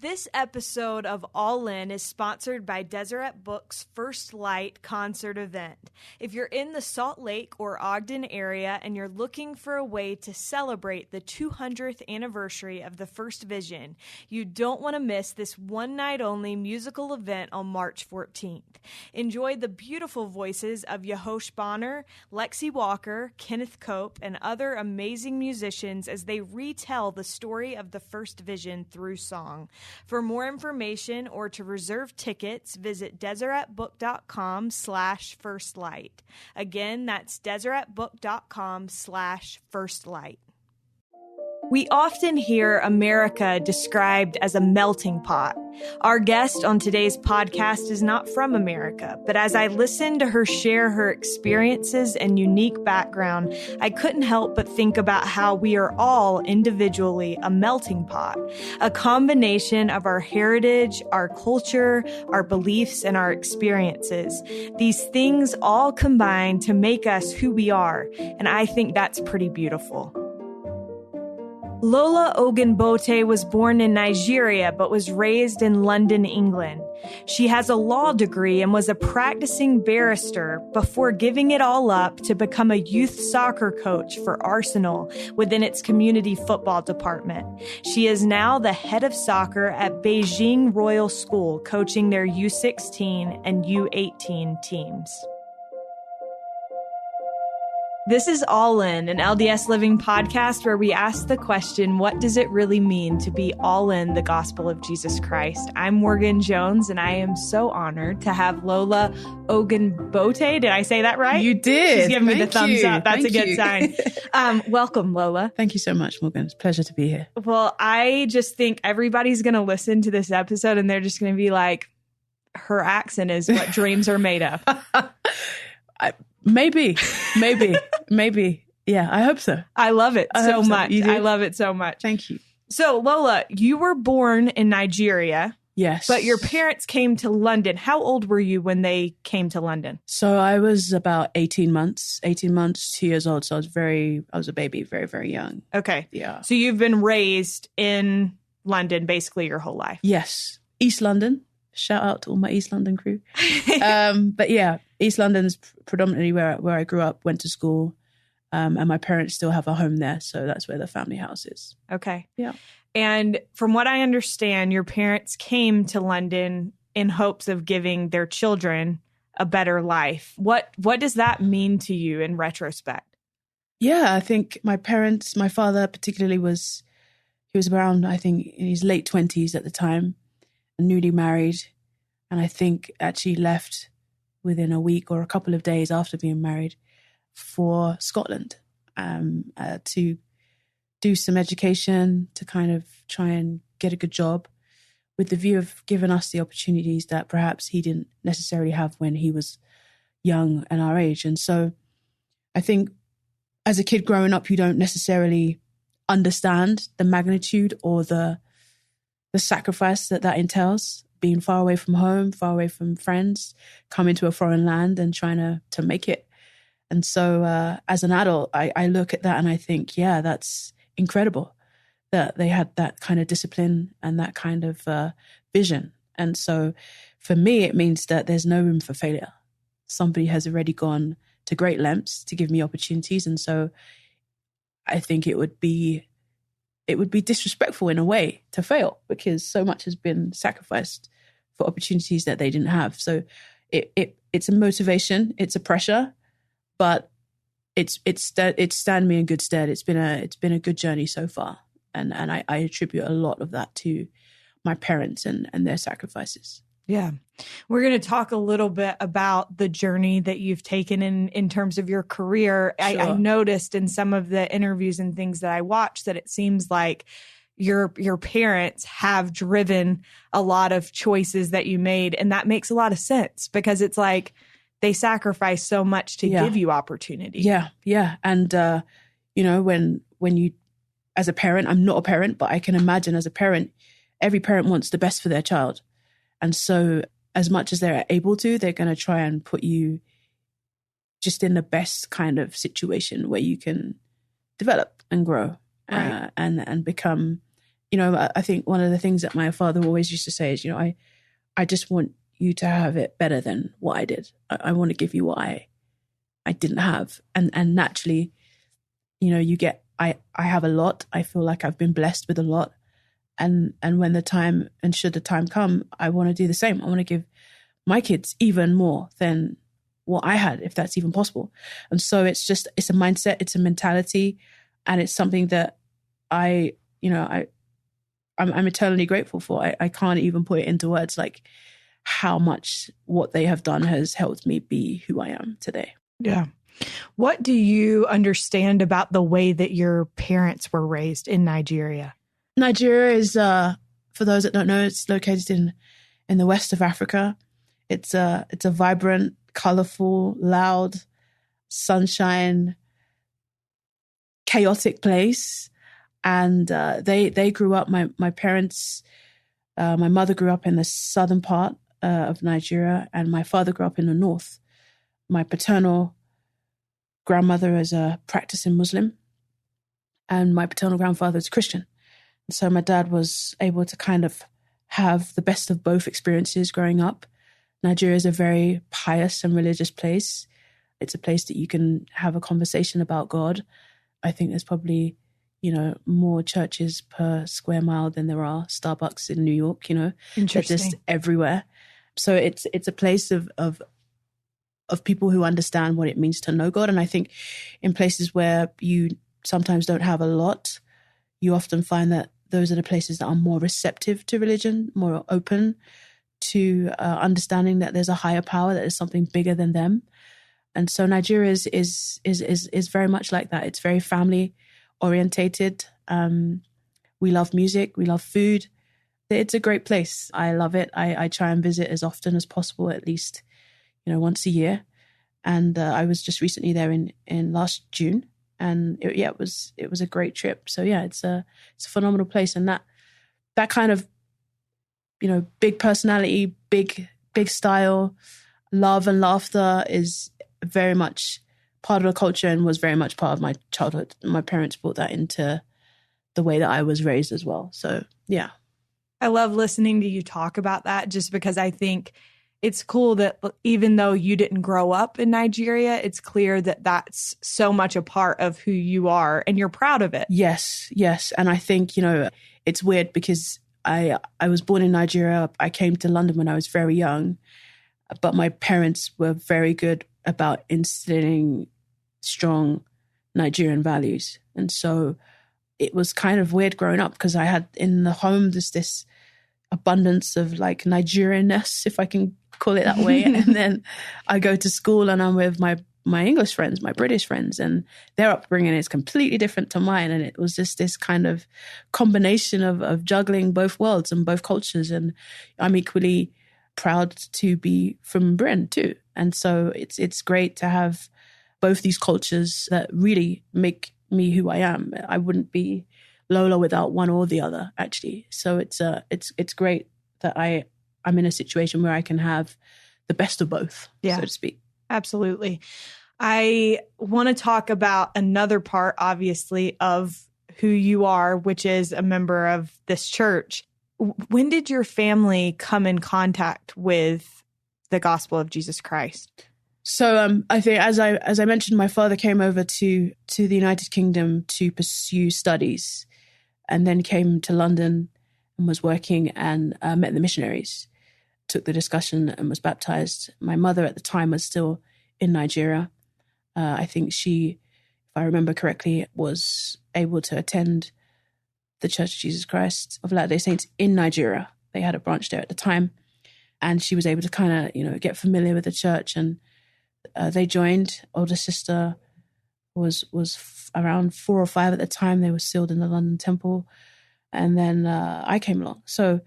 This episode of All In is sponsored by Deseret Books' First Light concert event. If you're in the Salt Lake or Ogden area and you're looking for a way to celebrate the 200th anniversary of the First Vision, you don't want to miss this one-night-only musical event on March 14th. Enjoy the beautiful voices of Yehosh Bonner, Lexi Walker, Kenneth Cope, and other amazing musicians as they retell the story of the First Vision through song. For more information or to reserve tickets, visit deseretbook.com/firstlight. Again, that's deseretbook.com/firstlight. We often hear America described as a melting pot. Our guest on today's podcast is not from America, but as I listened to her share her experiences and unique background, I couldn't help but think about how we are all individually a melting pot, a combination of our heritage, our culture, our beliefs, and our experiences. These things all combine to make us who we are, and I think that's pretty beautiful. Lola Ogunbote was born in Nigeria but was raised in London, England. She has a law degree and was a practicing barrister before giving it all up to become a youth soccer coach for Arsenal within its community football department. She is now the head of soccer at Beijing Royal School, coaching their U16 and U18 teams. This is All In, an LDS Living podcast where we ask the question, what does it really mean to be all in the gospel of Jesus Christ? I'm Morgan Jones, and I am so honored to have Lola Ogunbote. Did I say that right? You did. She's giving me the thumbs up. That's a good sign. Welcome, Lola. Thank you so much, Morgan. It's a pleasure to be here. Well, I just think everybody's going to listen to this episode, and they're just going to be like, her accent is what dreams are made of. Maybe. Yeah, I hope so. I love it so much. I love it so much. Thank you. So, Lola, you were born in Nigeria. Yes. But your parents came to London. How old were you when they came to London? So I was about 18 months, 2 years old. So I was a baby, very, very young. Okay. Yeah. So you've been raised in London basically your whole life. Yes. East London. Shout out to all my East London crew. But yeah, East London's predominantly where I grew up, went to school, and my parents still have a home there. So that's where the family house is. Okay. Yeah. And from what I understand, your parents came to London in hopes of giving their children a better life. What does that mean to you in retrospect? Yeah, I think my father particularly he was around, I think, in his late 20s at the time, newly married, and I think actually left within a week or a couple of days after being married for Scotland to do some education, to kind of try and get a good job, with the view of giving us the opportunities that perhaps he didn't necessarily have when he was young and our age. And so I think as a kid growing up, you don't necessarily understand the magnitude or the sacrifice that entails, being far away from home, far away from friends, coming to a foreign land and trying to make it. And so as an adult, I look at that and I think, yeah, that's incredible that they had that kind of discipline and that kind of vision. And so for me, it means that there's no room for failure. Somebody has already gone to great lengths to give me opportunities. And so I think it would be disrespectful in a way to fail, because so much has been sacrificed for opportunities that they didn't have. So it's a motivation, it's a pressure, but it's stand me in good stead. It's been a good journey so far, and I attribute a lot of that to my parents and their sacrifices. Yeah. We're going to talk a little bit about the journey that you've taken in terms of your career. Sure. I noticed in some of the interviews and things that I watched that it seems like your parents have driven a lot of choices that you made. And that makes a lot of sense, because it's like they sacrifice so much to give you opportunity. Yeah. Yeah. And, when you, as a parent, I'm not a parent, but I can imagine as a parent, every parent wants the best for their child. And so as much as they're able to, they're going to try and put you just in the best kind of situation where you can develop and grow, right. and become, I think one of the things that my father always used to say is, I just want you to have it better than what I did. I want to give you what I didn't have. And naturally, I have a lot. I feel like I've been blessed with a lot. And when the time, and should the time come, I want to do the same. I want to give my kids even more than what I had, if that's even possible. And so it's a mindset, it's a mentality, and it's something that I'm eternally grateful for. I can't even put it into words, like how much what they have done has helped me be who I am today. Yeah. What do you understand about the way that your parents were raised in Nigeria? Nigeria is, for those that don't know, it's located in the west of Africa. It's a vibrant, colorful, loud, sunshine, chaotic place. And they grew up, my parents, my mother grew up in the southern part of Nigeria, and my father grew up in the north. My paternal grandmother is a practicing Muslim, and my paternal grandfather is Christian. So my dad was able to kind of have the best of both experiences growing up. Nigeria is a very pious and religious place. It's a place that you can have a conversation about God. I think there's probably, more churches per square mile than there are Starbucks in New York, They're just everywhere. So it's a place of people who understand what it means to know God. And I think in places where you sometimes don't have a lot, you often find that those are the places that are more receptive to religion, more open to understanding that there's a higher power, that there's something bigger than them. And so Nigeria is very much like that. It's very family orientated. We love music. We love food. It's a great place. I love it. I try and visit as often as possible, at least, once a year. And I was just recently there in last June. And it was a great trip. So yeah, it's a phenomenal place. And that kind of, big personality, big style, love and laughter is very much part of the culture and was very much part of my childhood. My parents brought that into the way that I was raised as well. So yeah. I love listening to you talk about that, just because I think it's cool that even though you didn't grow up in Nigeria, it's clear that that's so much a part of who you are and you're proud of it. Yes. And I think, it's weird because I was born in Nigeria. I came to London when I was very young, but my parents were very good about instilling strong Nigerian values. And so it was kind of weird growing up because I had in the home, there's this abundance of like Nigerianness, if I can call it that way. And then I go to school and I'm with my English friends, my British friends, and their upbringing is completely different to mine. And it was just this kind of combination of juggling both worlds and both cultures. And I'm equally proud to be from Britain too. And so it's great to have both these cultures that really make me who I am. I wouldn't be Lola without one or the other, actually. So it's great that I'm in a situation where I can have the best of both, so to speak. Absolutely. I want to talk about another part, obviously, of who you are, which is a member of this church. When did your family come in contact with the gospel of Jesus Christ? So I think, as I mentioned, my father came over to the United Kingdom to pursue studies, and then came to London and was working and met the missionaries, took the discussion and was baptized. My mother at the time was still in Nigeria. I think she, if I remember correctly, was able to attend the Church of Jesus Christ of Latter-day Saints in Nigeria. They had a branch there at the time. And she was able to kind of, get familiar with the church. And they joined. Older sister was around 4 or 5 at the time. They were sealed in the London Temple. And then I came along. So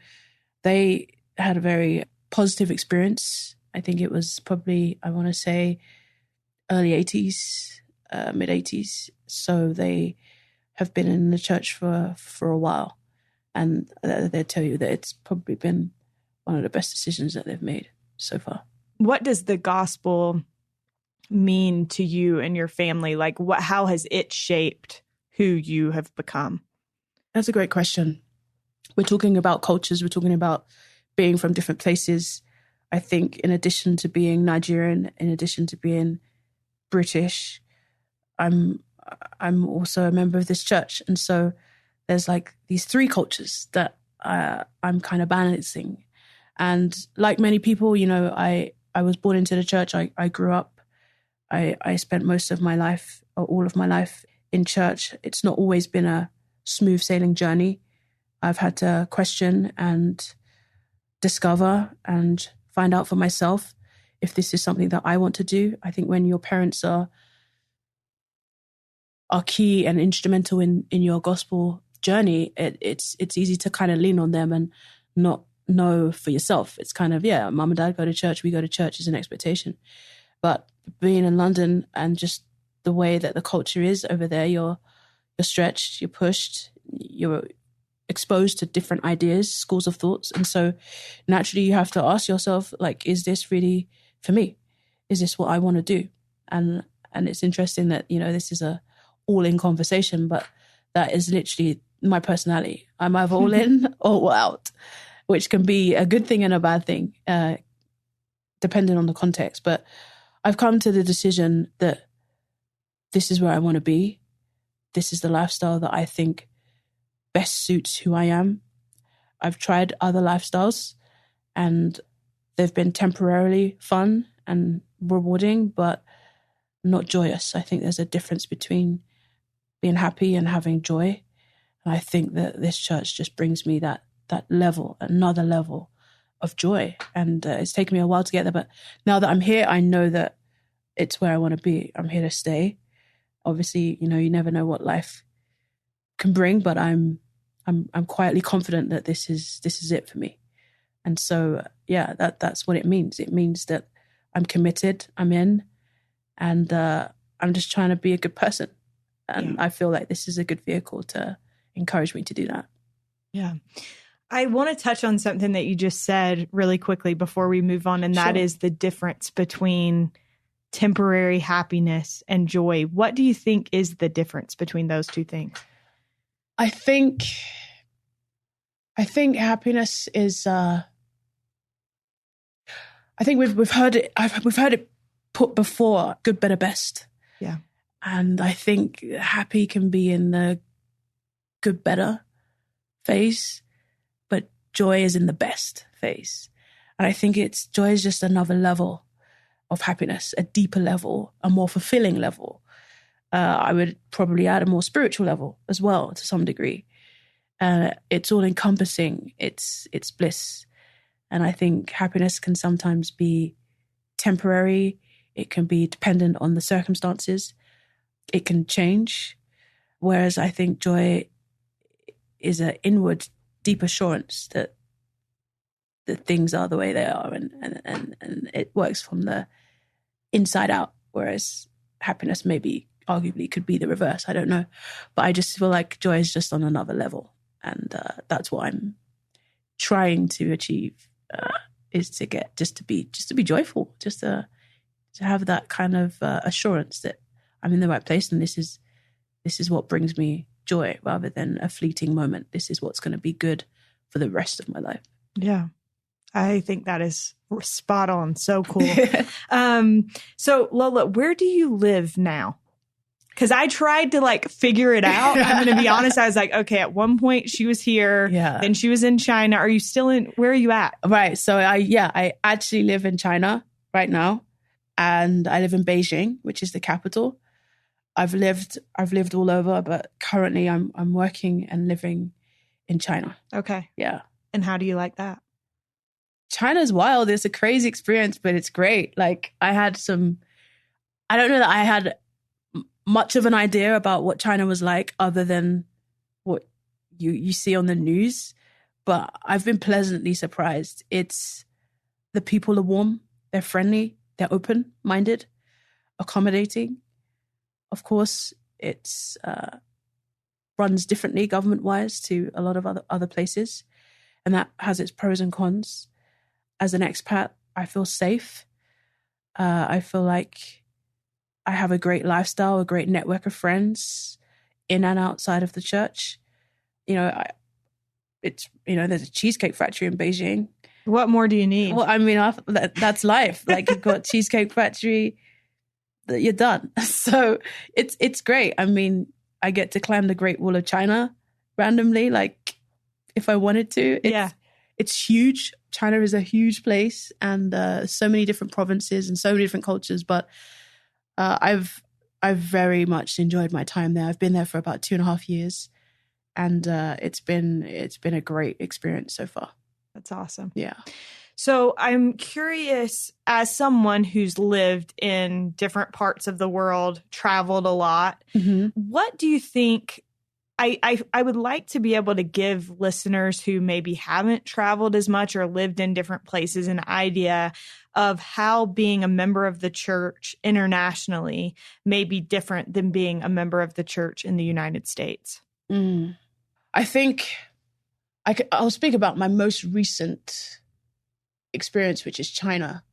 they had a very positive experience. I think it was probably, I want to say, early 80s, mid 80s. So they have been in the church for a while. And they'll tell you that it's probably been one of the best decisions that they've made so far. What does the gospel mean to you and your family? Like, how has it shaped who you have become? That's a great question. we're talking about cultures, we're talking about being from different places. I think in addition to being Nigerian, in addition to being British, I'm also a member of this church. And so there's like these three cultures that I'm kind of balancing. And like many people, you know, I was born into the church. I grew up. I spent most of my life, or all of my life, in church. It's not always been a smooth sailing journey. I've had to question and discover and find out for myself if this is something that I want to do. I think when your parents are key and instrumental in your gospel journey, it's easy to kind of lean on them and not know for yourself. It's kind of, yeah, mum and dad go to church, we go to church is an expectation. But being in London and just the way that the culture is over there, you're stretched, you're pushed, you're exposed to different ideas, schools of thoughts. And so naturally you have to ask yourself, like, is this really for me? Is this what I want to do? And it's interesting that, you know, this is a all-in conversation, but that is literally my personality. I'm either all in or all out, which can be a good thing and a bad thing, depending on the context. But I've come to the decision that this is where I want to be. This is the lifestyle that I think best suits who I am. I've tried other lifestyles and they've been temporarily fun and rewarding, but not joyous. I think there's a difference between being happy and having joy. And I think that this church just brings me that level, another level of joy. And it's taken me a while to get there, but now that I'm here, I know that it's where I want to be. I'm here to stay. Obviously, you know, you never know what life can bring, but I'm quietly confident that this is it for me. And so, yeah, that's what it means. It means that I'm committed, I'm in, and I'm just trying to be a good person. And I feel like this is a good vehicle to encourage me to do that. Yeah. I want to touch on something that you just said really quickly before we move on, and that is the difference between temporary happiness and joy. What do you think is the difference between those two things? I think happiness is. I think we've heard it. We've heard it put before: good, better, best. Yeah. And I think happy can be in the good, better phase, but joy is in the best phase. And I think joy is just another level of happiness, a deeper level, a more fulfilling level. I would probably add a more spiritual level as well to some degree. It's all encompassing. It's bliss. And I think happiness can sometimes be temporary. It can be dependent on the circumstances. It can change. Whereas I think joy is an inward, deep assurance that things are the way they are, and it works from the inside out. Whereas happiness maybe arguably could be the reverse. I don't know. But I just feel like joy is just on another level. And that's what I'm trying to achieve, is to get to be joyful, just to have that kind of assurance that I'm in the right place, and this is what brings me joy rather than a fleeting moment. This is what's going to be good for the rest of my life. Yeah. I think that is spot on. So cool. So Lola, where do you live now? Because I tried to figure it out. I'm going to be honest. I was like, okay, at one point she was here. Yeah. Then she was in China. Are you still where are you at? Right. So I actually live in China right now, and I live in Beijing, which is the capital. I've lived all over, but currently I'm working and living in China. Okay. Yeah. And how do you like that? China's wild. It's a crazy experience, but it's great. I don't know that I had much of an idea about what China was like other than what you see on the news, but I've been pleasantly surprised. The people are warm, they're friendly, they're open-minded, accommodating. Of course, it's runs differently government-wise to a lot of other places, and that has its pros and cons. As an expat, I feel safe. I feel like I have a great lifestyle, a great network of friends in and outside of the church. You know, it's, there's a cheesecake factory in Beijing. What more do you need? Well, I mean, that's life. Like, you've got cheesecake factory, you're done. So it's great. I mean, I get to climb the Great Wall of China randomly, like if I wanted to. It's huge. China is a huge place, and so many different provinces and so many different cultures. But I've very much enjoyed my time there. I've been there for about 2.5 years, and it's been a great experience so far. That's awesome. Yeah. So I'm curious, as someone who's lived in different parts of the world, traveled a lot, what do you think? I would like to be able to give listeners who maybe haven't traveled as much or lived in different places an idea of how being a member of the church internationally may be different than being a member of the church in the United States. I think I'll speak about my most recent experience, which is China.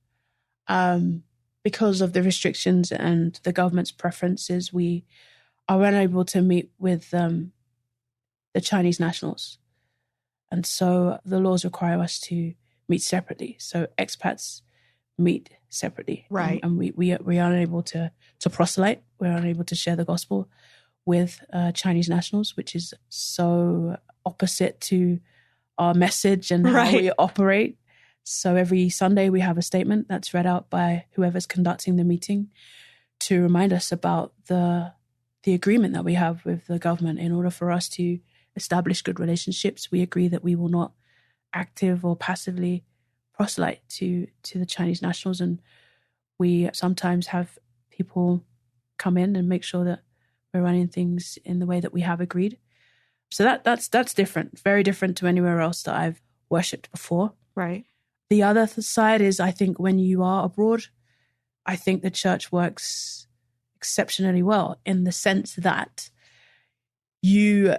Because of the restrictions and the government's preferences, we are unable to meet with the Chinese nationals. And so the laws require us to meet separately. So expats meet separately. Right. And we are unable to proselyte. We're unable to share the gospel with Chinese nationals, which is so opposite to our message and how we operate. So every Sunday we have a statement that's read out by whoever's conducting the meeting to remind us about the agreement that we have with the government. In order for us to establish good relationships, we agree that we will not active or passively proselyte to the Chinese nationals. And we sometimes have people come in and make sure that we're running things in the way that we have agreed. So that's different, very different to anywhere else that I've worshipped before. Right. The other side is, I think when you are abroad, I think the church works exceptionally well in the sense that your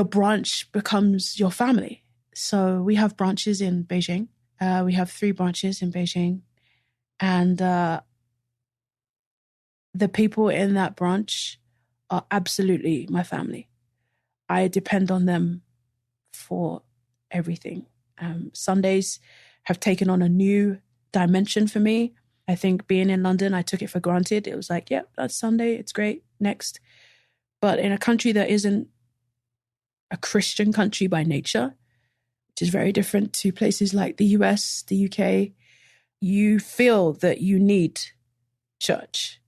branch becomes your family. So we have branches in Beijing. We have 3 branches in Beijing. And the people in that branch are absolutely my family. I depend on them for everything. Sundays have taken on a new dimension for me. I think being in London, I took it for granted. It was like, yep, that's Sunday. It's great. Next. But in a country that isn't a Christian country by nature, which is very different to places like the US, the UK, you feel that you need church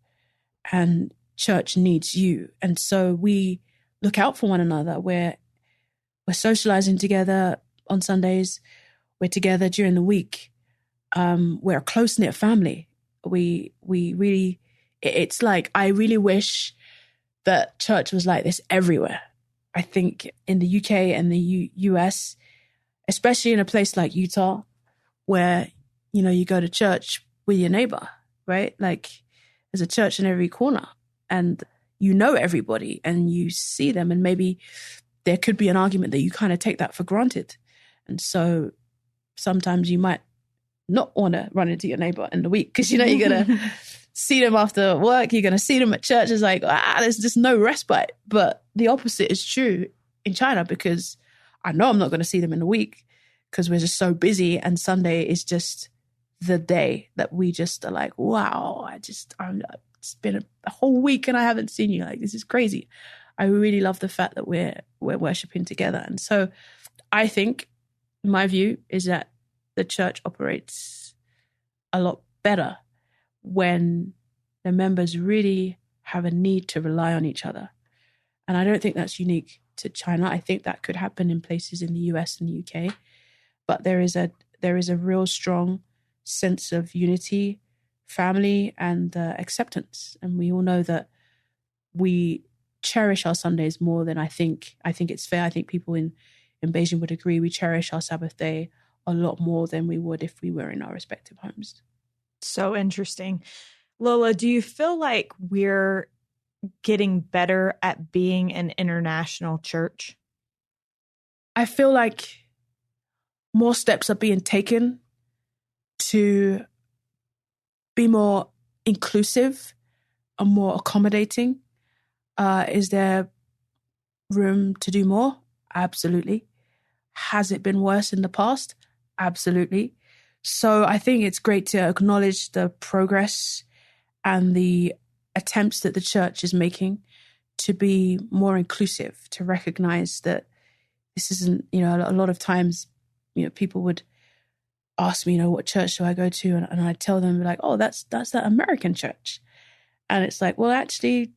and church needs you. And so we look out for one another. We're socializing together on Sundays. We're together during the week. We're a close-knit family. We really, it's like, I really wish that church was like this everywhere. I think in the UK and the US, especially in a place like Utah, where, you go to church with your neighbor, right? Like, there's a church in every corner and you know everybody and you see them, and maybe there could be an argument that you kind of take that for granted. And so sometimes you might not want to run into your neighbor in the week because, you're going to see them after work. You're going to see them at church. It's like, there's just no respite. But the opposite is true in China, because I know I'm not going to see them in the week because we're just so busy. And Sunday is just the day that we just are like, wow, it's been a whole week and I haven't seen you. Like, this is crazy. I really love the fact that we're worshiping together. And so I think my view is that the church operates a lot better when the members really have a need to rely on each other. And I don't think that's unique to China. I think that could happen in places in the US and the UK. But there is a real strong sense of unity, family, and acceptance. And we all know that we cherish our Sundays more than I think it's fair. I think people in Beijing would agree. We cherish our Sabbath day a lot more than we would if we were in our respective homes. So interesting. Lola, do you feel like we're getting better at being an international church? I feel like more steps are being taken to be more inclusive and more accommodating. Is there room to do more? Absolutely. Has it been worse in the past? Absolutely. So I think it's great to acknowledge the progress and the attempts that the church is making to be more inclusive, to recognize that this isn't, a lot of times, people would ask me, what church do I go to? And I tell them like, oh, that's that American church. And it's like, well, actually,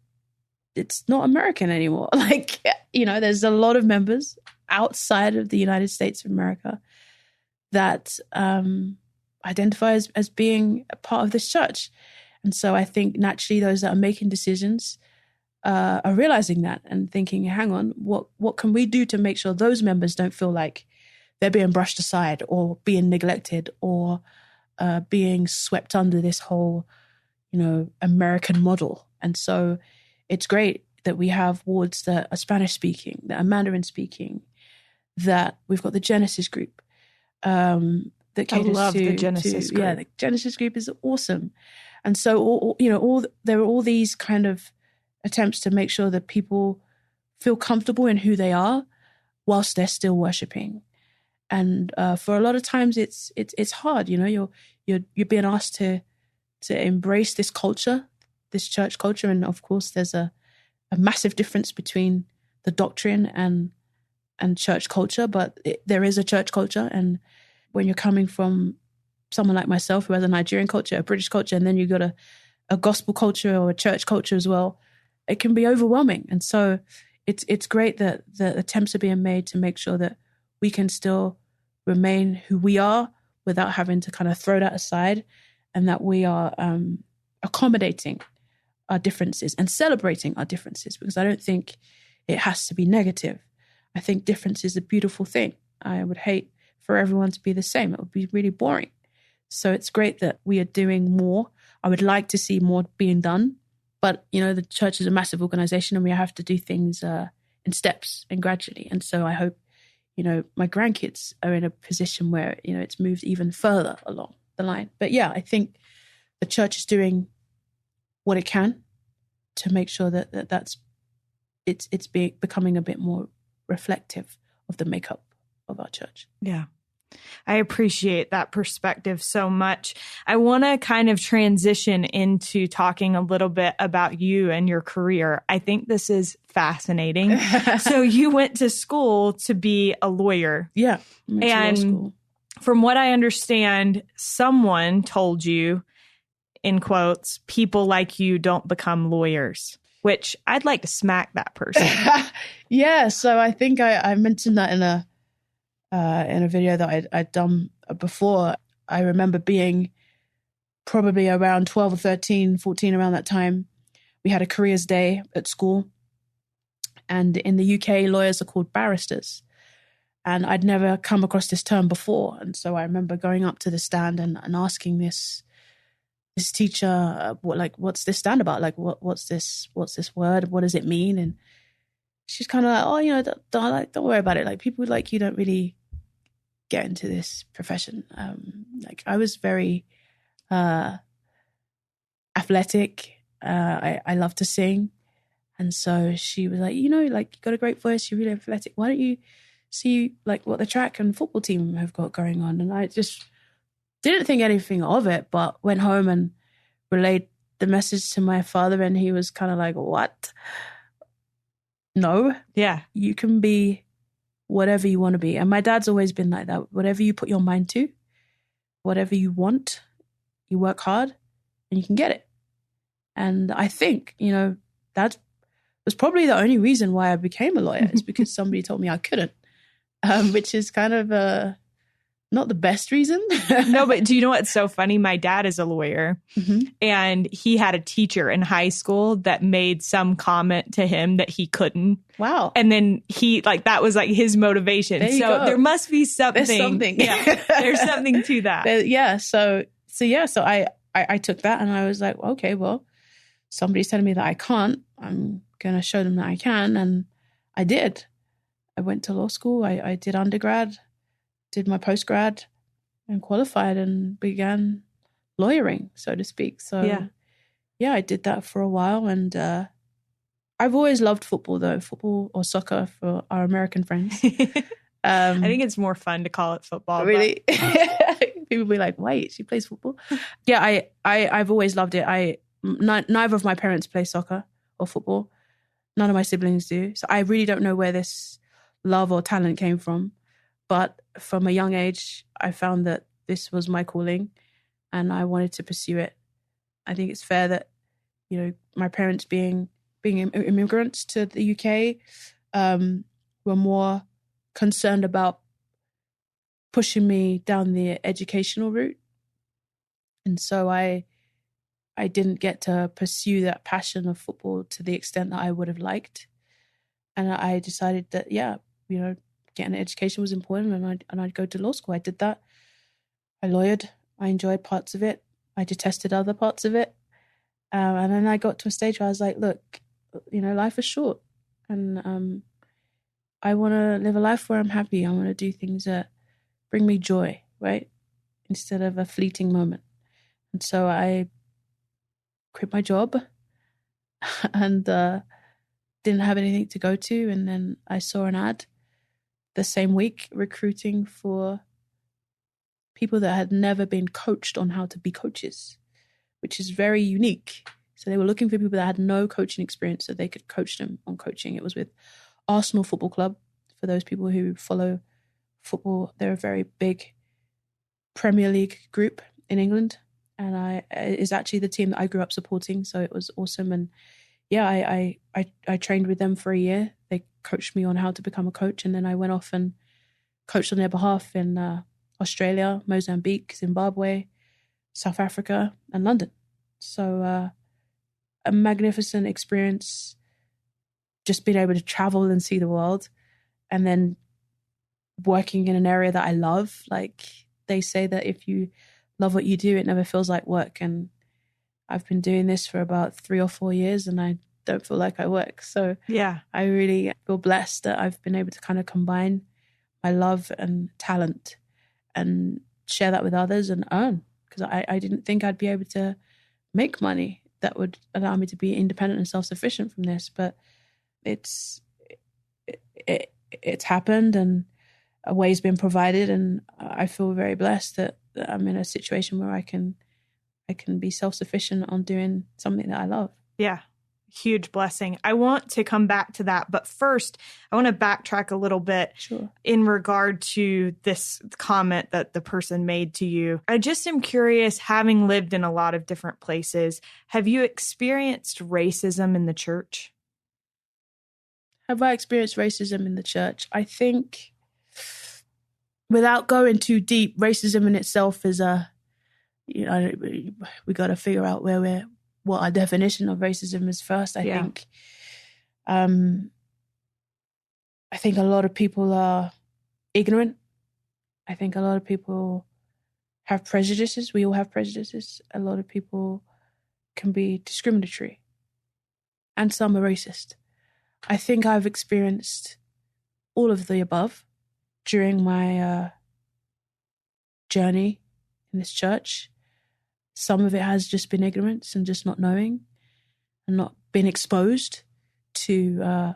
it's not American anymore. Like, there's a lot of members outside of the United States of America that identify as being a part of this church. And so I think naturally those that are making decisions are realizing that and thinking, hang on, what can we do to make sure those members don't feel like they're being brushed aside or being neglected or being swept under this whole, American model. And so it's great that we have wards that are Spanish speaking, that are Mandarin speaking, that we've got the Genesis group that caters I love to the Genesis group. Yeah, the Genesis group is awesome. And so, there are all these kind of attempts to make sure that people feel comfortable in who they are whilst they're still worshiping. And for a lot of times it's hard, you're being asked to embrace this culture, this church culture. And of course there's a massive difference between the doctrine and church culture, but there is a church culture. And when you're coming from someone like myself who has a Nigerian culture, a British culture, and then you've got a gospel culture or a church culture as well, it can be overwhelming. And so it's great that the attempts are being made to make sure that we can still remain who we are without having to kind of throw that aside, and that we are accommodating our differences and celebrating our differences, because I don't think it has to be negative. I think difference is a beautiful thing. I would hate for everyone to be the same. It would be really boring. So it's great that we are doing more. I would like to see more being done. But, the church is a massive organization and we have to do things in steps and gradually. And so I hope, my grandkids are in a position where, it's moved even further along the line. But yeah, I think the church is doing what it can to make sure that it's becoming a bit more reflective of the makeup of our church. Yeah. I appreciate that perspective so much. I want to kind of transition into talking a little bit about you and your career. I think this is fascinating. So you went to school to be a lawyer. Yeah. And from what I understand, someone told you, in quotes, people like you don't become lawyers, which I'd like to smack that person. Yeah. So I think I mentioned that in a video that I'd done before. I remember being probably around 12 or 13, 14, around that time. We had a careers day at school. And in the UK, lawyers are called barristers. And I'd never come across this term before. And so I remember going up to the stand and asking this teacher, what's this stand about? Like, what's this word? What does it mean? And she's kind of like, oh, don't worry about it. Like, people like you don't really get into this profession. I was very athletic. I love to sing. And so she was like, you got a great voice. You're really athletic. Why don't you see what the track and football team have got going on? And I just didn't think anything of it, but went home and relayed the message to my father. And he was kind of like, what? No. Yeah. You can be whatever you want to be. And my dad's always been like that. Whatever you put your mind to, whatever you want, you work hard and you can get it. And I think, that was probably the only reason why I became a lawyer, is because somebody told me I couldn't, which is kind of not the best reason. No, but do you know what's so funny? My dad is a lawyer, and he had a teacher in high school that made some comment to him that he couldn't. Wow. And then that was his motivation. So there must be something. There's something. Yeah, there's something to that. Yeah. So I took that and I was like, okay, well, somebody's telling me that I can't. I'm going to show them that I can. And I did. I went to law school. I did undergrad, did my postgrad, and qualified and began lawyering, so to speak. So yeah, I did that for a while. And I've always loved football, though, football or soccer for our American friends. I think it's more fun to call it football. Really? People be like, wait, she plays football? Yeah, I've always loved it. Neither of my parents play soccer or football. None of my siblings do. So I really don't know where this love or talent came from. But from a young age, I found that this was my calling and I wanted to pursue it. I think it's fair that, you know, my parents being immigrants to the UK were more concerned about pushing me down the educational route. And so I didn't get to pursue that passion of football to the extent that I would have liked. And I decided that, yeah, you know, getting an education was important and I'd go to law school. I did that. I lawyered. I enjoyed parts of it. I detested other parts of it. And then I got to a stage where I was like, look, you know, life is short. And I want to live a life where I'm happy. I want to do things that bring me joy, right? Instead of a fleeting moment. And so I quit my job and didn't have anything to go to. And then I saw an ad the same week recruiting for people that had never been coached on how to be coaches, which is very unique. So they were looking for people that had no coaching experience so they could coach them on coaching. It was with Arsenal Football Club. For those people who follow football, they're a very big Premier League group in England. And is actually the team that I grew up supporting. So it was awesome. And yeah, I trained with them for a year. They coached me on how to become a coach. And then I went off and coached on their behalf in Australia, Mozambique, Zimbabwe, South Africa, and London. So a magnificent experience, just being able to travel and see the world, and then working in an area that I love. Like they say that if you love what you do, it never feels like work. And I've been doing this for about 3 or 4 years and I don't feel like I work. So yeah, I really feel blessed that I've been able to kind of combine my love and talent and share that with others and earn. Because I didn't think I'd be able to make money that would allow me to be independent and self-sufficient from this. But it's happened and a way's been provided, and I feel very blessed that I'm in a situation where I can be self-sufficient on doing something that I love. Yeah. Huge blessing. I want to come back to that, but first I want to backtrack a little bit. Sure. In regard to this comment that the person made to you. I just am curious, having lived in a lot of different places, have you experienced racism in the church? Have I experienced racism in the church? I think, without going too deep, racism in itself is we got to figure out what our definition of racism is first. I think a lot of people are ignorant. I think a lot of people have prejudices. We all have prejudices. A lot of people can be discriminatory, and some are racist. I think I've experienced all of the above during my journey in this church. Some of it has just been ignorance and just not knowing and not being exposed to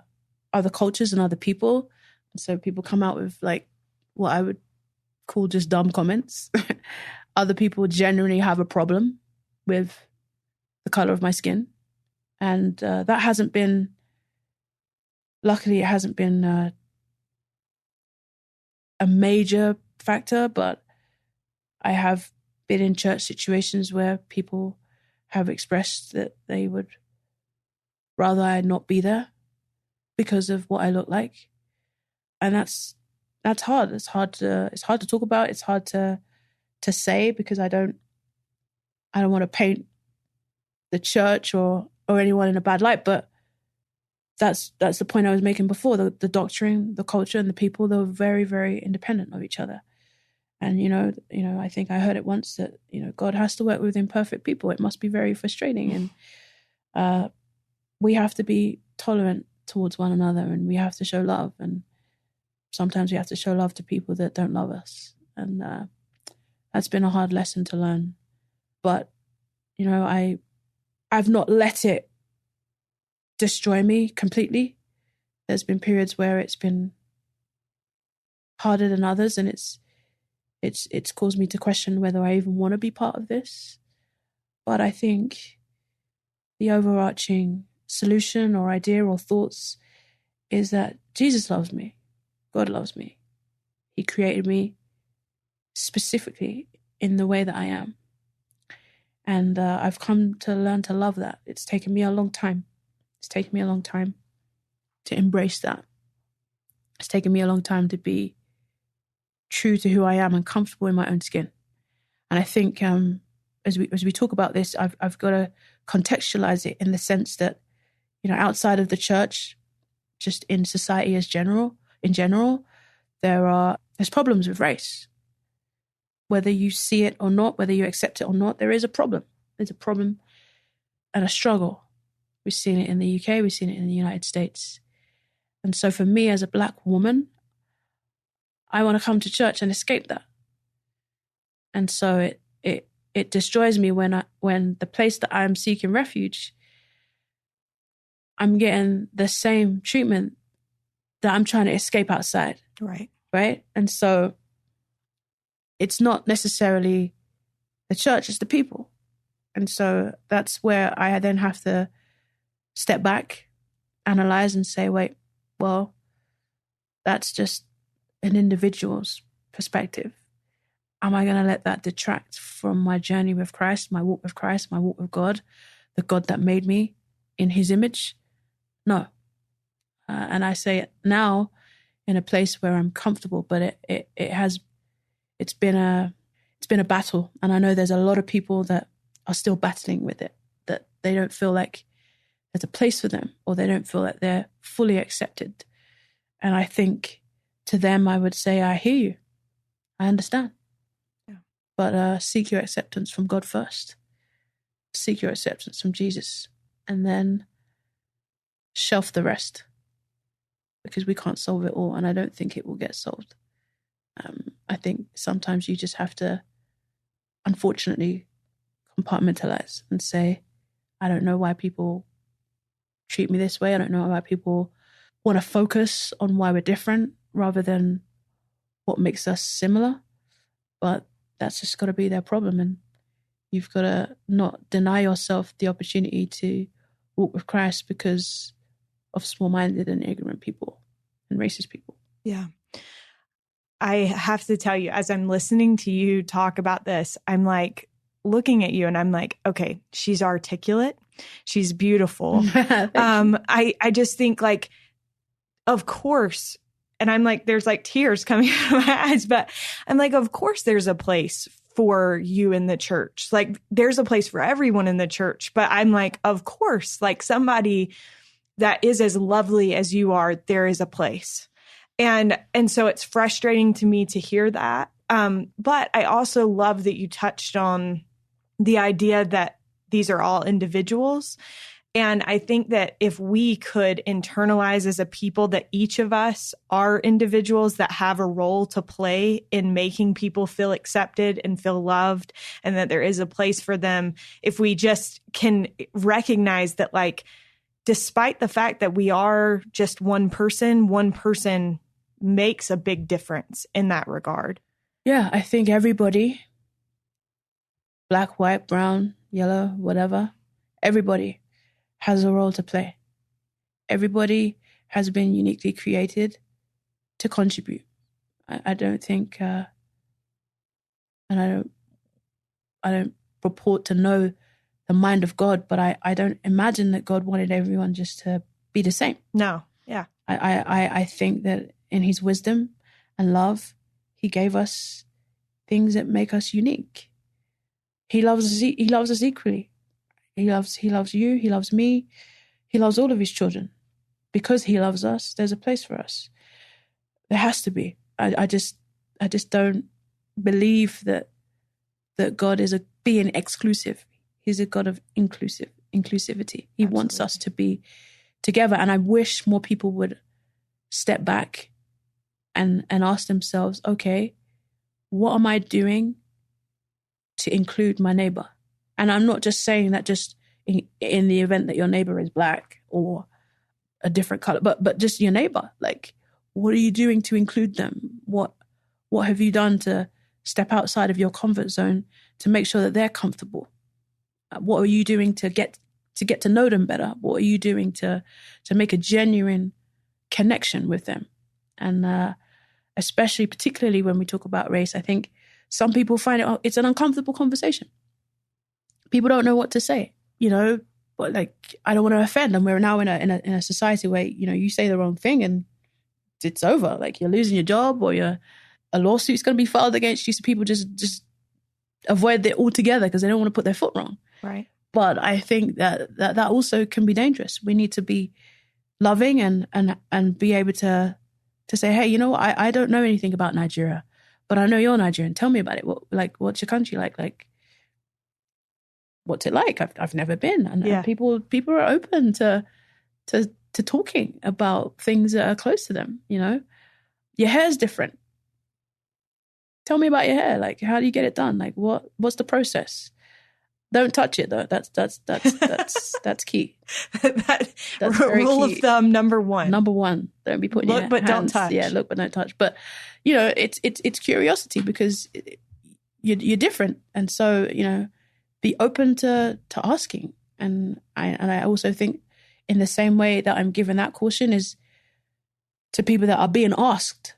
other cultures and other people. And so people come out with like what I would call just dumb comments. Other people genuinely have a problem with the color of my skin. And that hasn't been, luckily it hasn't been a major factor, but I have been in church situations where people have expressed that they would rather I not be there because of what I look like. And that's hard. It's hard to talk about. It's hard to say because I don't want to paint the church or anyone in a bad light, but that's the point I was making before. The doctrine, the culture, and the people, they were very, very independent of each other. And, I think I heard it once that, God has to work with imperfect people. It must be very frustrating. And we have to be tolerant towards one another, and we have to show love. And sometimes we have to show love to people that don't love us. And that's been a hard lesson to learn. But, I've not let it destroy me completely. There's been periods where it's been harder than others, and it's caused me to question whether I even want to be part of this. But I think the overarching solution or idea or thoughts is that Jesus loves me. God loves me. He created me specifically in the way that I am. And I've come to learn to love that. It's taken me a long time. It's taken me a long time to embrace that. It's taken me a long time to be true to who I am and comfortable in my own skin. And I think as we talk about this, I've got to contextualize it in the sense that, outside of the church, just in society in general, there's problems with race. Whether you see it or not, whether you accept it or not, there is a problem. There's a problem and a struggle. We've seen it in the UK, we've seen it in the United States. And so for me as a Black woman, I want to come to church and escape that. And so it destroys me when the place that I'm seeking refuge, I'm getting the same treatment that I'm trying to escape outside. Right? And so it's not necessarily the church, it's the people. And so that's where I then have to step back, analyze and say, wait, well, that's just an individual's perspective. Am I going to let that detract from my journey with Christ, my walk with Christ, my walk with God, the God that made me in his image? No. And I say it now in a place where I'm comfortable, but it's been a battle. And I know there's a lot of people that are still battling with it, that they don't feel like there's a place for them, or they don't feel like they're fully accepted. And I think to them, I would say, I hear you. I understand. Yeah. But seek your acceptance from God first. Seek your acceptance from Jesus. And then shelf the rest. Because we can't solve it all. And I don't think it will get solved. I think sometimes you just have to, unfortunately, compartmentalize and say, I don't know why people treat me this way. I don't know why people want to focus on why we're different rather than what makes us similar. But that's just got to be their problem. And you've got to not deny yourself the opportunity to walk with Christ because of small-minded and ignorant people and racist people. Yeah. I have to tell you, as I'm listening to you talk about this, I'm like looking at you and I'm like, okay, she's articulate. She's beautiful. I just think like, of course. And I'm like, there's like tears coming out of my eyes, but I'm like, of course there's a place for you in the church. Like there's a place for everyone in the church, but I'm like, of course, like somebody that is as lovely as you are, there is a place. And so it's frustrating to me to hear that. But I also love that you touched on the idea that these are all individuals. And I think that if we could internalize as a people that each of us are individuals that have a role to play in making people feel accepted and feel loved, and that there is a place for them, if we just can recognize that, like, despite the fact that we are just one person makes a big difference in that regard. Yeah, I think everybody, black, white, brown, yellow, whatever, everybody has a role to play. Everybody has been uniquely created to contribute. I don't think, and I don't purport to know the mind of God, but I don't imagine that God wanted everyone just to be the same. No, yeah. I think that in his wisdom and love, he gave us things that make us unique. He loves us equally. He loves you, he loves me, he loves all of his children. Because he loves us, there's a place for us. There has to be. I just don't believe that God is a being exclusive. He's a God of inclusivity. He Absolutely. wants us to be together. And I wish more people would step back and ask themselves, okay, what am I doing to include my neighbor? And I'm not just saying that just in the event that your neighbor is black or a different color, but just your neighbor. Like, What are you doing to include them? What have you done to step outside of your comfort zone to make sure that they're comfortable? What are you doing to get to know them better? What are you doing to make a genuine connection with them? And especially, particularly when we talk about race, I think some people find it's an uncomfortable conversation. People don't know what to say, but like, I don't want to offend. And we're now in a society where, you say the wrong thing and it's over. Like, you're losing your job, or a lawsuit's going to be filed against you. So people just avoid it altogether because they don't want to put their foot wrong. Right. But I think that also can be dangerous. We need to be loving and be able to say, hey, I don't know anything about Nigeria, but I know you're Nigerian. Tell me about it. What's your country like? Like, what's it like? I've never been. And people are open to talking about things that are close to them. Your hair's different. Tell me about your hair. Like, how do you get it done? Like, what's the process? Don't touch it though. That's key. That's rule key. Of thumb number one. Don't be putting look your but hands. don't touch. Yeah, look but don't touch. But it's curiosity because you're different, and so be open to asking. And I also think in the same way that I'm giving that caution is to people that are being asked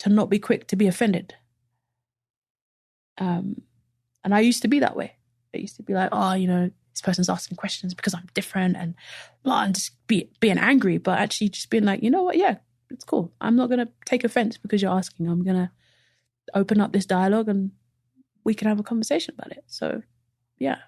to not be quick to be offended. And I used to be that way. I used to be like, this person's asking questions because I'm different and blah, and just being angry, but actually just being like, you know what? Yeah, it's cool. I'm not going to take offense because you're asking. I'm going to open up this dialogue and we can have a conversation about it. So, yeah.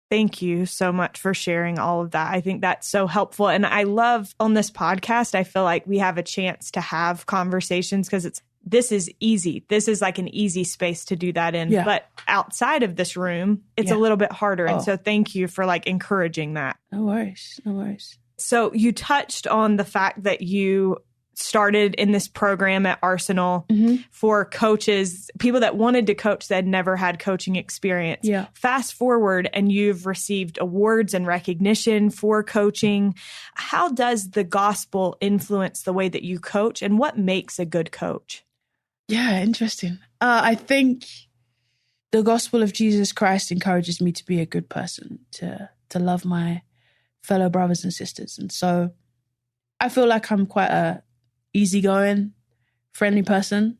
Thank you so much for sharing all of that. I think that's so helpful. And I love on this podcast, I feel like we have a chance to have conversations because this is easy. This is like an easy space to do that in. Yeah. But outside of this room, it's a little bit harder. And so thank you for like encouraging that. No worries. So you touched on the fact that you started in this program at Arsenal for coaches, people that wanted to coach that had never had coaching experience. Yeah. Fast forward and you've received awards and recognition for coaching. How does the gospel influence the way that you coach, and what makes a good coach? Yeah, interesting. I think the gospel of Jesus Christ encourages me to be a good person, to love my fellow brothers and sisters. And so I feel like I'm quite a easygoing, friendly person.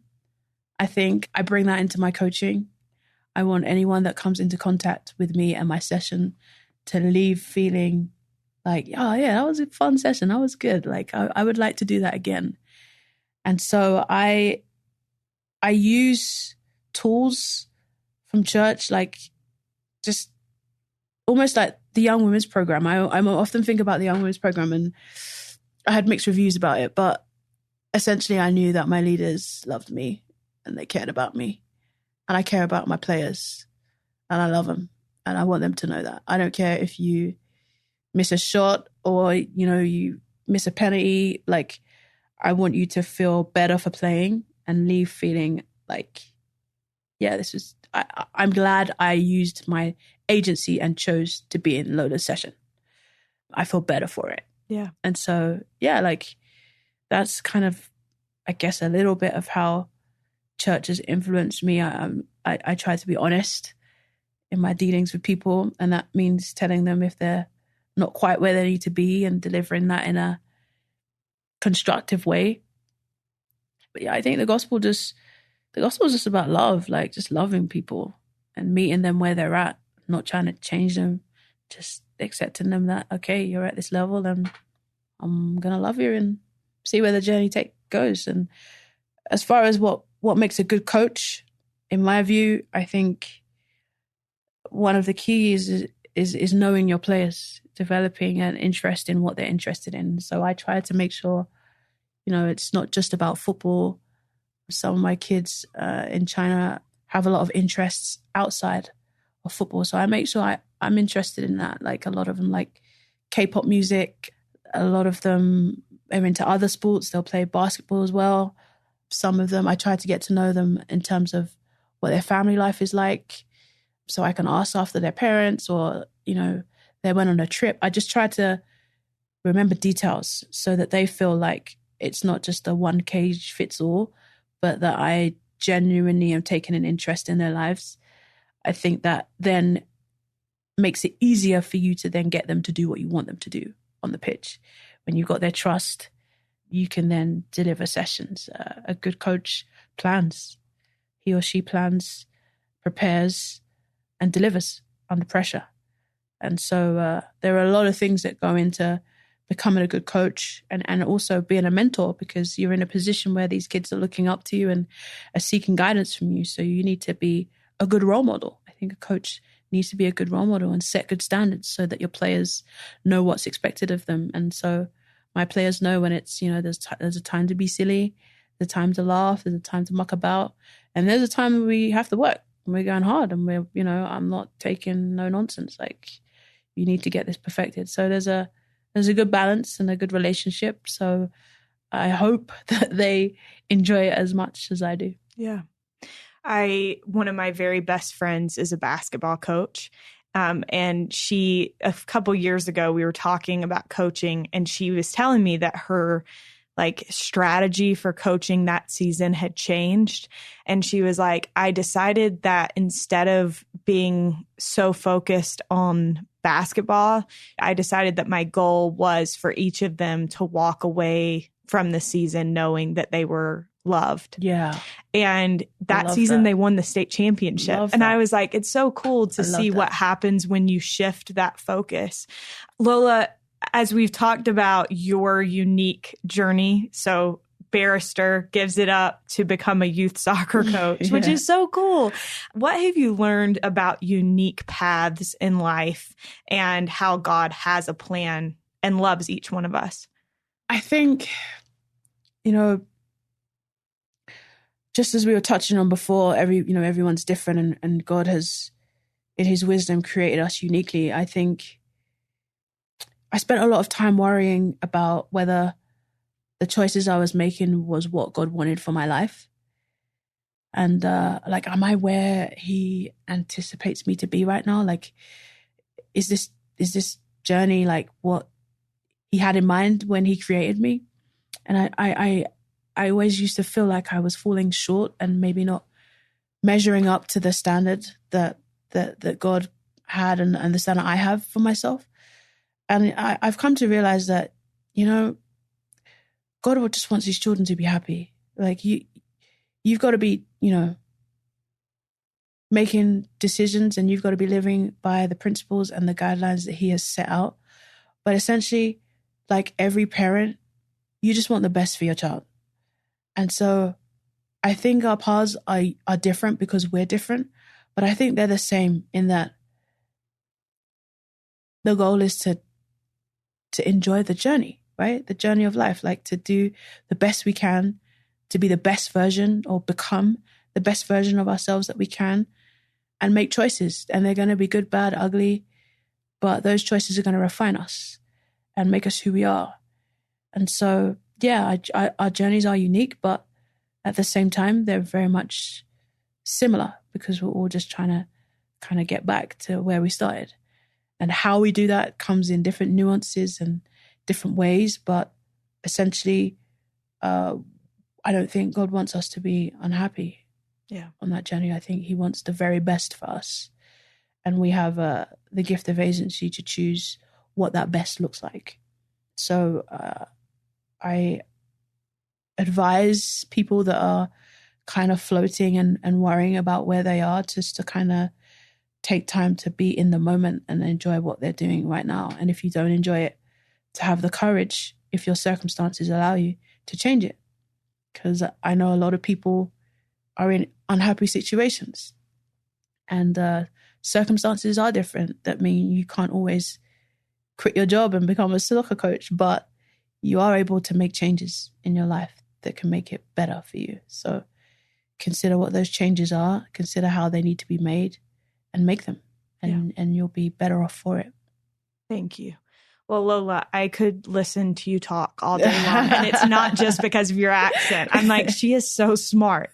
I think I bring that into my coaching. I want anyone that comes into contact with me and my session to leave feeling like, oh yeah, that was a fun session. That was good. Like I would like to do that again. And so I use tools from church, like just almost like the Young Women's Program. I often think about the Young Women's Program, and I had mixed reviews about it, but essentially I knew that my leaders loved me and they cared about me, and I care about my players and I love them and I want them to know that. I don't care if you miss a shot or, you miss a penalty. Like, I want you to feel better for playing and leave feeling like, yeah, I'm glad I used my agency and chose to be in Lola's session. I feel better for it. Yeah. And so, yeah, like that's kind of, I guess, a little bit of how church has influenced me. I try to be honest in my dealings with people, and that means telling them if they're not quite where they need to be and delivering that in a constructive way. But yeah, I think the gospel is just about love, like just loving people and meeting them where they're at, not trying to change them, just accepting them that, okay, you're at this level and I'm going to love you and see where the journey goes. And as far as what makes a good coach, in my view, I think one of the keys is knowing your players, developing an interest in what they're interested in. So I try to make sure, it's not just about football. Some of my kids in China have a lot of interests outside of football. So I make sure I'm interested in that. Like, a lot of them like K-pop music. A lot of them are into other sports. They'll play basketball as well. Some of them, I try to get to know them in terms of what their family life is like, so I can ask after their parents, or, they went on a trip. I just try to remember details so that they feel like it's not just a one cage fits all, but that I genuinely am taking an interest in their lives. I think that then makes it easier for you to then get them to do what you want them to do on the pitch. When you've got their trust, you can then deliver sessions. A good coach plans. He or she plans, prepares, and delivers under pressure. And so there are a lot of things that go into becoming a good coach and also being a mentor, because you're in a position where these kids are looking up to you and are seeking guidance from you. So you need to be a good role model. I think a coach needs to be a good role model and set good standards so that your players know what's expected of them. And so my players know when it's, there's a time to be silly, there's a time to laugh, there's a time to muck about, and there's a time when we have to work and we're going hard and we're, I'm not taking no nonsense. Like, you need to get this perfected. So there's a good balance and a good relationship. So I hope that they enjoy it as much as I do. Yeah. One of my very best friends is a basketball coach. And a couple years ago, we were talking about coaching, and she was telling me that her strategy for coaching that season had changed. And she was like, I decided that instead of being so focused on basketball, I decided that my goal was for each of them to walk away from the season knowing that they were loved. Yeah. And that season they won the state championship. And I was like, it's so cool to see what happens when you shift that focus. Lola, as we've talked about your unique journey, so barrister gives it up to become a youth soccer coach, which is so cool. What have you learned about unique paths in life and how God has a plan and loves each one of us? I think, just as we were touching on before, everyone's different, and God has, in his wisdom, created us uniquely. I think I spent a lot of time worrying about whether the choices I was making was what God wanted for my life. And am I where he anticipates me to be right now? Is this journey what he had in mind when he created me? And I always used to feel like I was falling short and maybe not measuring up to the standard that God had and the standard I have for myself. And I've come to realize that, God just wants his children to be happy. You've got to be, making decisions, and you've got to be living by the principles and the guidelines that he has set out. But essentially, like every parent, you just want the best for your child. And so I think our paths are different because we're different, but I think they're the same in that the goal is to enjoy the journey, right? The journey of life, to do the best we can, to be the best version or become the best version of ourselves that we can, and make choices. And they're going to be good, bad, ugly, but those choices are going to refine us and make us who we are. And so, our journeys are unique, but at the same time, they're very much similar because we're all just trying to kind of get back to where we started. And how we do that comes in different nuances and different ways. But essentially, I don't think God wants us to be unhappy on that journey. I think he wants the very best for us. And we have the gift of agency to choose what that best looks like. So I advise people that are kind of floating and worrying about where they are just to kind of take time to be in the moment and enjoy what they're doing right now. And if you don't enjoy it, to have the courage, if your circumstances allow you, to change it. Because I know a lot of people are in unhappy situations and circumstances are different. That mean you can't always quit your job and become a soccer coach, but you are able to make changes in your life that can make it better for you. So consider what those changes are, consider how they need to be made, and make them, and you'll be better off for it. Thank you. Well, Lola, I could listen to you talk all day long, and it's not just because of your accent. I'm like, she is so smart,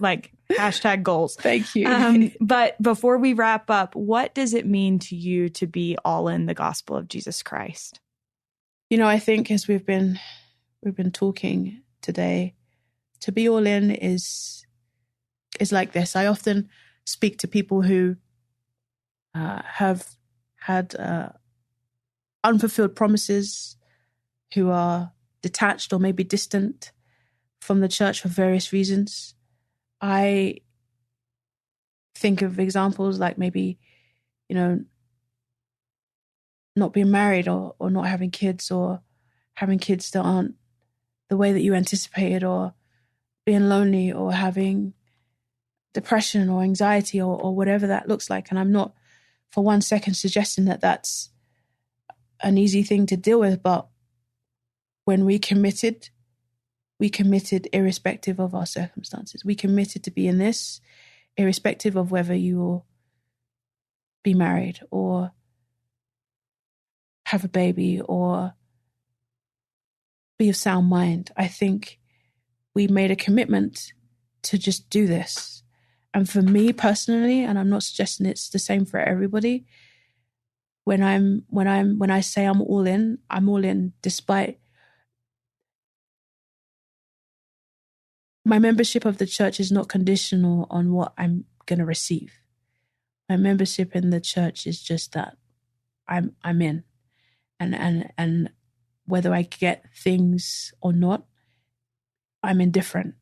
#goals. Thank you. But before we wrap up, what does it mean to you to be all in the gospel of Jesus Christ? I think as we've been talking today, to be all in is like this. I often speak to people who have had unfulfilled promises, who are detached or maybe distant from the church for various reasons. I think of examples like maybe, not being married or not having kids, or having kids that aren't the way that you anticipated, or being lonely, or having depression or anxiety or whatever that looks like. And I'm not for 1 second suggesting that that's an easy thing to deal with, but when we committed irrespective of our circumstances. We committed to be in this irrespective of whether you will be married or have a baby or be of sound mind. I think we made a commitment to just do this. And for me personally, and I'm not suggesting it's the same for everybody, when I say I'm all in despite my membership of the church is not conditional on what I'm going to receive. My membership in the church is just that I'm in, and whether I get things or not, I'm indifferent.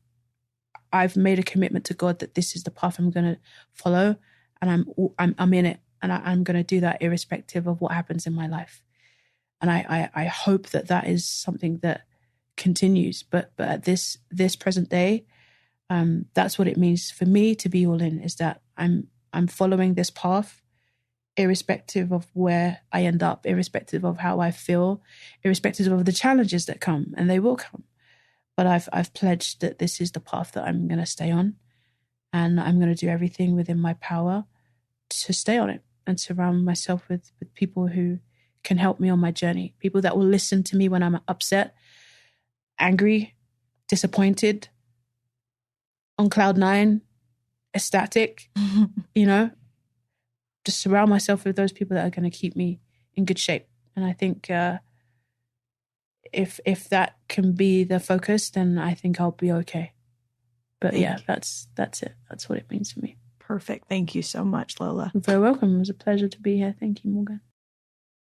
I've made a commitment to God that this is the path I'm going to follow, and I'm in it, and I'm going to do that irrespective of what happens in my life. And I hope that is something that continues. But at this present day, that's what it means for me to be all in, is that I'm following this path irrespective of where I end up, irrespective of how I feel, irrespective of the challenges that come, and they will come. But I've pledged that this is the path that I'm going to stay on, and I'm going to do everything within my power to stay on it and surround myself with people who can help me on my journey, people that will listen to me when I'm upset, angry, disappointed, on cloud 9, ecstatic, just surround myself with those people that are going to keep me in good shape. And I think if that can be the focus, then I think I'll be okay. But that's it. That's what it means for me. Perfect. Thank you so much, Lola. You're very welcome. It was a pleasure to be here. Thank you, Morgan.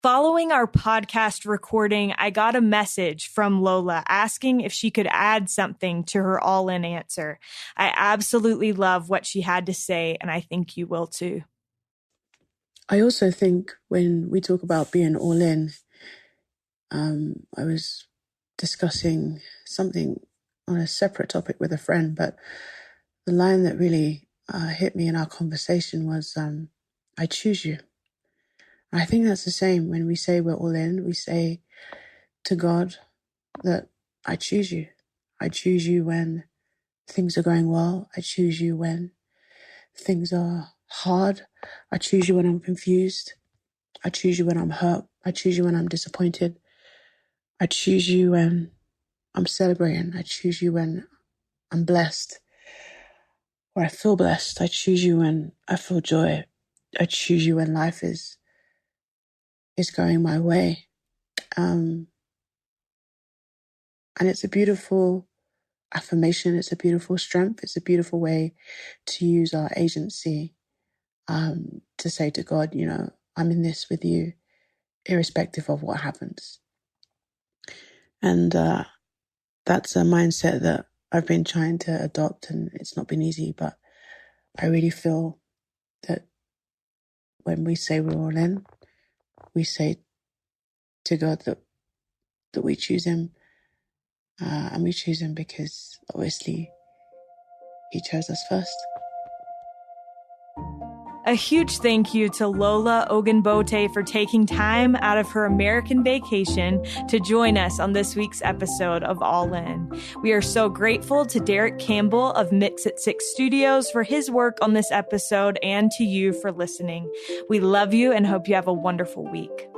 Following our podcast recording, I got a message from Lola asking if she could add something to her all-in answer. I absolutely love what she had to say, and I think you will too. I also think when we talk about being all in, I was discussing something on a separate topic with a friend, but the line that really hit me in our conversation was, I choose you. I think that's the same when we say we're all in. We say to God that I choose you. I choose you when things are going well. I choose you when things are hard. I choose you when I'm confused. I choose you when I'm hurt. I choose you when I'm disappointed. I choose you when I'm celebrating. I choose you when I'm blessed or I feel blessed. I choose you when I feel joy. I choose you when life is going my way. And it's a beautiful affirmation. It's a beautiful strength. It's a beautiful way to use our agency to say to God, I'm in this with you, irrespective of what happens. And that's a mindset that I've been trying to adopt, and it's not been easy, but I really feel that when we say we're all in, we say to God that we choose him, and we choose him because obviously he chose us first. A huge thank you to Lola Ogunbote for taking time out of her American vacation to join us on this week's episode of All In. We are so grateful to Derek Campbell of Mix at 6 Studios for his work on this episode, and to you for listening. We love you and hope you have a wonderful week.